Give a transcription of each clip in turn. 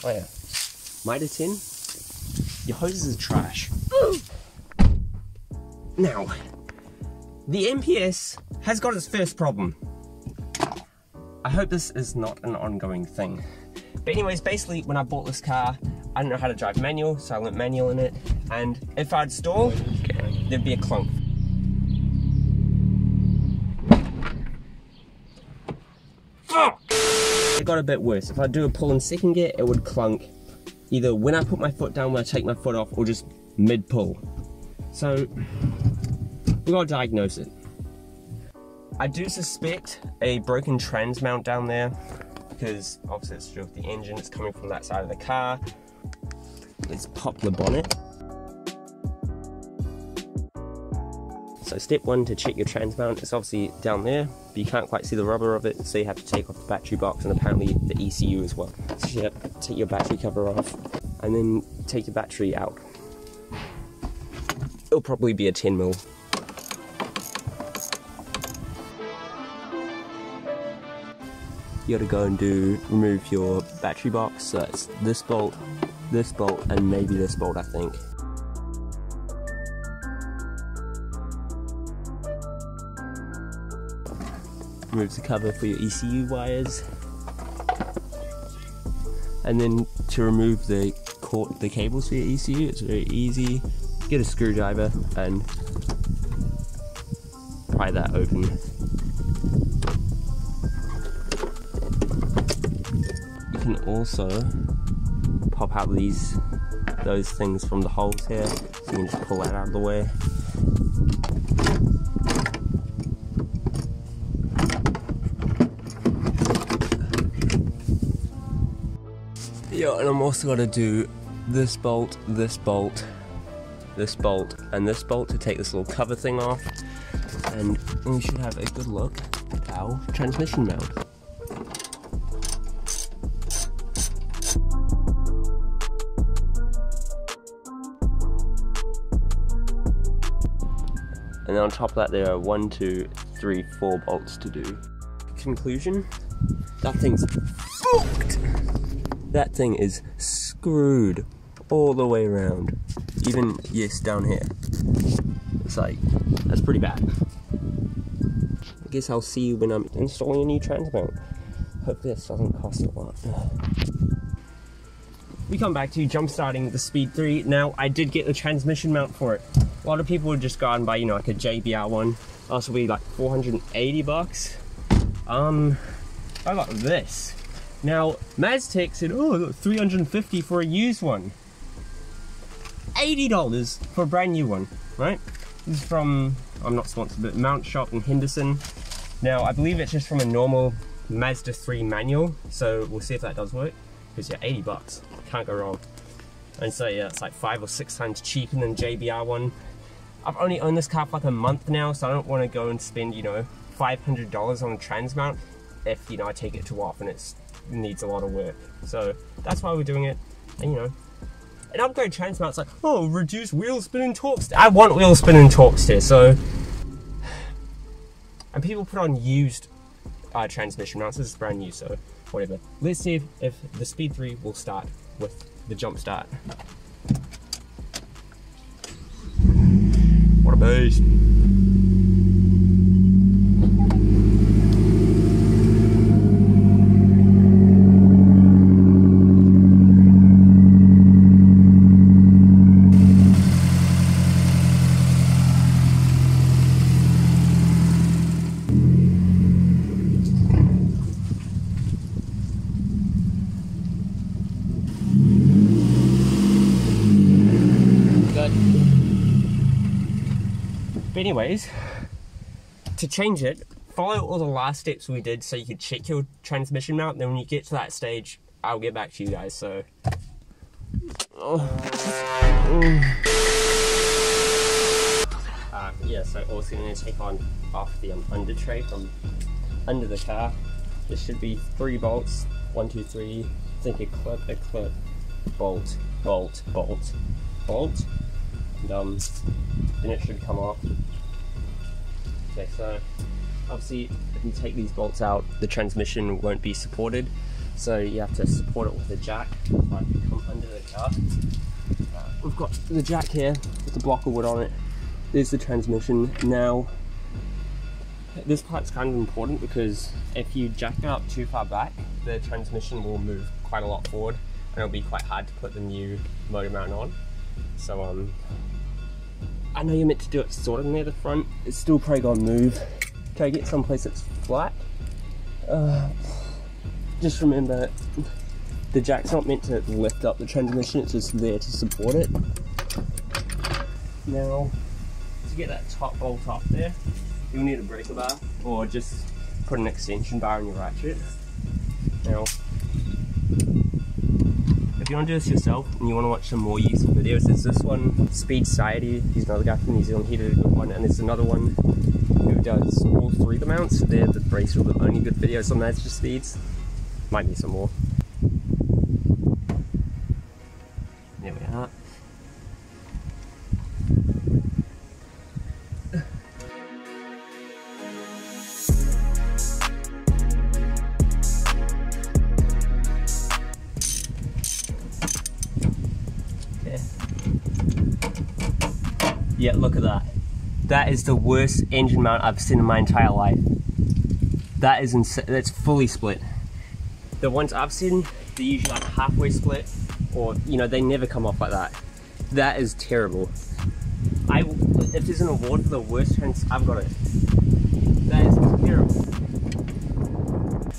Oh yeah. Mitre 10? Your hoses are trash. Now, the MPS has got its first problem. I hope this is not an ongoing thing. But anyways, basically when I bought this car, I didn't know how to drive manual, so I went manual in it. And if I'd stall, there'd be a clunk. Fuck! It got a bit worse. If I do a pull in second gear, it would clunk either when I put my foot down, when I take my foot off, or just mid-pull. So, we gotta diagnose it. I do suspect a broken trans mount down there, because obviously it's to do with the engine, it's coming from that side of the car. Let's pop the bonnet. So step one to check your trans mount is obviously down there, but you can't quite see the rubber of it, so you have to take off the battery box and apparently the ECU as well. So yeah, take your battery cover off and then take your battery out. It'll probably be a 10mm. You gotta go and remove your battery box, so it's this bolt, and maybe this bolt, I think. Remove the cover for your ECU wires, and then to remove the cables for your ECU, it's very easy. Get a screwdriver and pry that open. You can also pop out those things from the holes here, so you can just pull that out of the way. Yeah, and I'm also going to do this bolt, this bolt, this bolt, and this bolt to take this little cover thing off. And we should have a good look at our transmission mount. And then on top of that there are 1, 2, 3, 4 bolts to do. Conclusion, that thing's fucked! That thing is screwed all the way around. Even, yes, down here. It's like, that's pretty bad. I guess I'll see you when I'm installing a new trans mount. Hopefully this doesn't cost a lot. We come back to jump starting the Speed 3. Now, I did get the transmission mount for it. A lot of people would just go out and buy, you know, like a JBR one. Also be like 480 bucks. I got this. Now, Maztech said, oh, I got 350 for a used one. $80 for a brand new one, right? This is from, I'm not sponsored, but Mount Shop in Henderson. Now, I believe it's just from a normal Mazda 3 manual, so we'll see if that does work. Because yeah, 80 bucks, can't go wrong. And so yeah, it's like 5 or 6 times cheaper than JBR one. I've only owned this car for like a month now, so I don't want to go and spend, you know, $500 on a trans mount if, you know, I take it too often. It needs a lot of work. So that's why we're doing it. And you know, an upgrade trans mount's like, oh, reduce wheel spin and torque steer. I want wheel spin and torque steer, so. And people put on used transmission mounts. This is brand new, so whatever. Let's see if the Speed 3 will start with the jump start. What a beast. But anyways, to change it, follow all the last steps we did so you could check your transmission mount. Then when you get to that stage, I'll get back to you guys. So, yeah. So also going to take off the under tray from under the car. There should be 3 bolts. 1, 2, 3. I think a clip, bolt, bolt, bolt, bolt. And then it should come off. Okay, so obviously if you take these bolts out, the transmission won't be supported. so you have to support it with a jack. So I can come under the car. We've got the jack here with the block of wood on it. There's the transmission. Now, this part's kind of important because if you jack it up too far back, the transmission will move quite a lot forward and it'll be quite hard to put the new motor mount on. So I know you're meant to do it sort of near the front. It's still probably gonna move. Try to get someplace that's flat. Just remember, the jack's not meant to lift up the transmission, it's just there to support it. Now, to get that top bolt off there, you'll need a breaker bar, or just put an extension bar on your ratchet. Now, if you want to do this yourself and you want to watch some more useful videos, there's this one, Speed Society, he's another guy from New Zealand, he did a good one, and there's another one who does all three of the mounts. They're the brace are the only good videos on Mazdaspeeds. Might be some more. There we are. Yeah, look at that. That is the worst engine mount I've seen in my entire life. That is insane. That's fully split. The ones I've seen, they're usually like halfway split, or you know, they never come off like that. That is terrible. If there's an award for the worst trans, I've got it. That is terrible.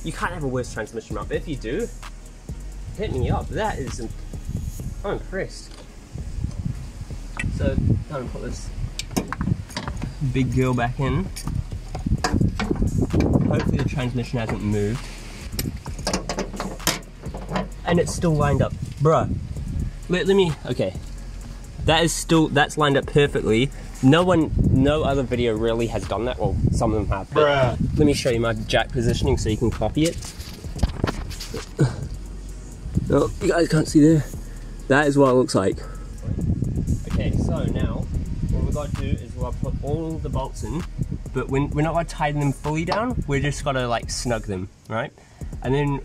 You can't have a worse transmission mount, but if you do, hit me up. That is, I'm impressed. So, I'm gonna put this big girl back in. Hopefully the transmission hasn't moved. And it's still lined up. Bruh. Let me, okay. That's lined up perfectly. No other video really has done that. Well, some of them have. Bruh. Let me show you my jack positioning so you can copy it. Oh, you guys can't see there. That is what it looks like. Okay, so now, what we've got to do is we'll put all the bolts in, but we're not going to tighten them fully down, we're just going to like snug them, right? And then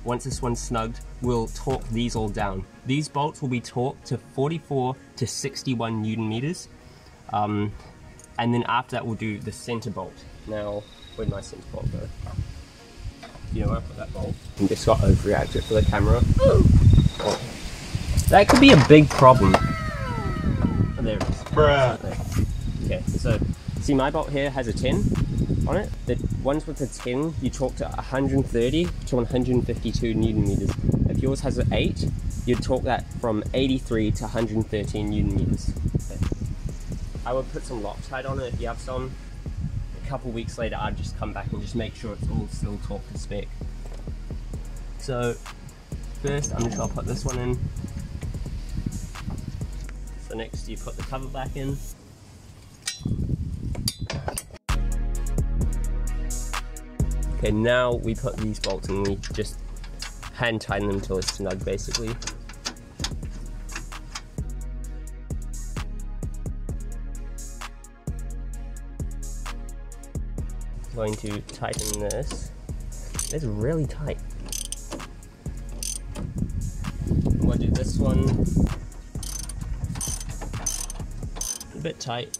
once this one's snugged, we'll torque these all down. These bolts will be torqued to 44 to 61 Newton meters. And then after that we'll do the center bolt. Now, where'd my center bolt go? You know where I put that bolt? And just got overreacted for the camera. Oh. That could be a big problem. Oh, there it is. Bruh. Okay, so see my bolt here has a 10 on it. The ones with the 10, you torque to 130 to 152 Newton meters. If yours has an 8, you'd torque that from 83 to 113 Newton meters. Okay. I would put some Loctite on it if you have some. A couple weeks later, I'd just come back and just make sure it's all still torqued to spec. So first, I'm just gonna put this one in. So next, you put the cover back in. Okay, now we put these bolts in, we just hand tighten them until it's snug basically. Going to tighten this. It's really tight. I'm going to do this one a bit tight.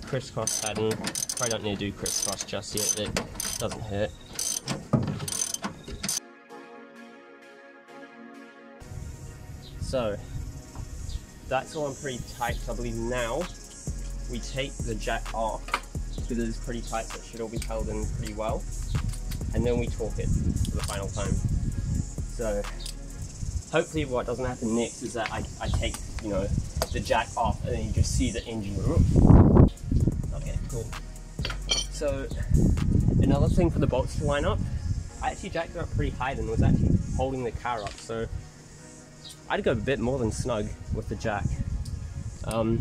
Crisscross pattern. Probably don't need to do crisscross just yet. It doesn't hurt. So that's all pretty tight. So I believe now we take the jack off because it is pretty tight, so it should all be held in pretty well. And then we torque it for the final time. So hopefully what doesn't happen next is that I take, you know, the jack off and then you just see the engine room. Okay, cool. So another thing for the bolts to line up, I actually jacked it up pretty high and was actually holding the car up, so I'd go a bit more than snug with the jack. Oh,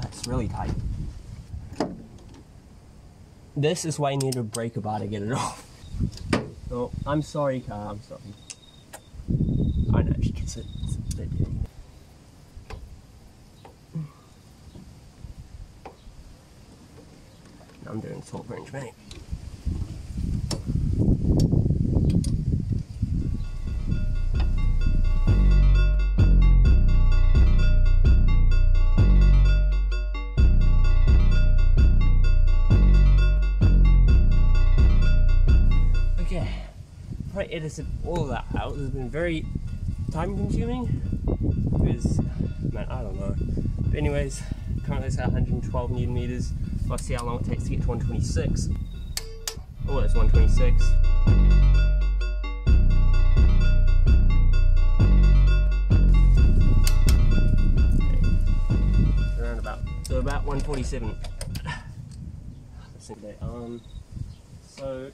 that's really tight. This is why you need a breaker bar to get it off. Oh, I'm sorry, car, I'm sorry. I know, it's a bit dirty. I'm doing torque range, mate. Okay, I edited all of that out. It's been very time consuming because, man, I don't know. But anyways, currently it's at 112 Newton meters. Let's see how long it takes to get to 126. Oh, that's 126. Okay. Around about 147. So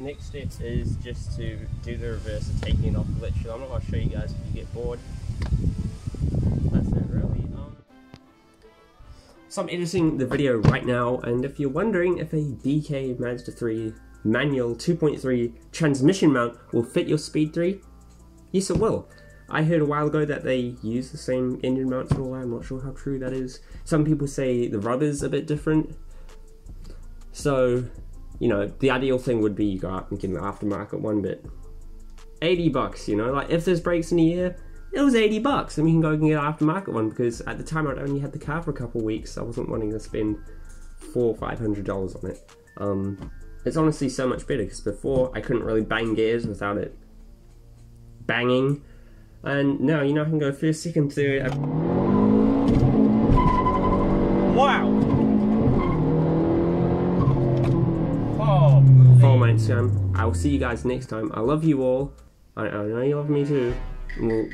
next step is just to do the reverse of taking it off literally. I'm not going to show you guys if you get bored. That's it really. So I'm editing the video right now, and if you're wondering if a DK Mazda 3 manual 2.3 transmission mount will fit your Speed 3, yes it will. I heard a while ago that they use the same engine mounts for a while. I'm not sure how true that is. Some people say the rubber's a bit different. So, you know, the ideal thing would be you go out and get an aftermarket one, but 80 bucks, you know, like if there's brakes in a year, it was 80 bucks and we can go and get an aftermarket one, because at the time I'd only had the car for a couple of weeks. So I wasn't wanting to spend $400 or $500 on it. It's honestly so much better, because before I couldn't really bang gears without it banging, and now, you know, I can go first, second, third. Wow! Oh, mate, Sam. I will see you guys next time. I love you all. I know you love me too. Well,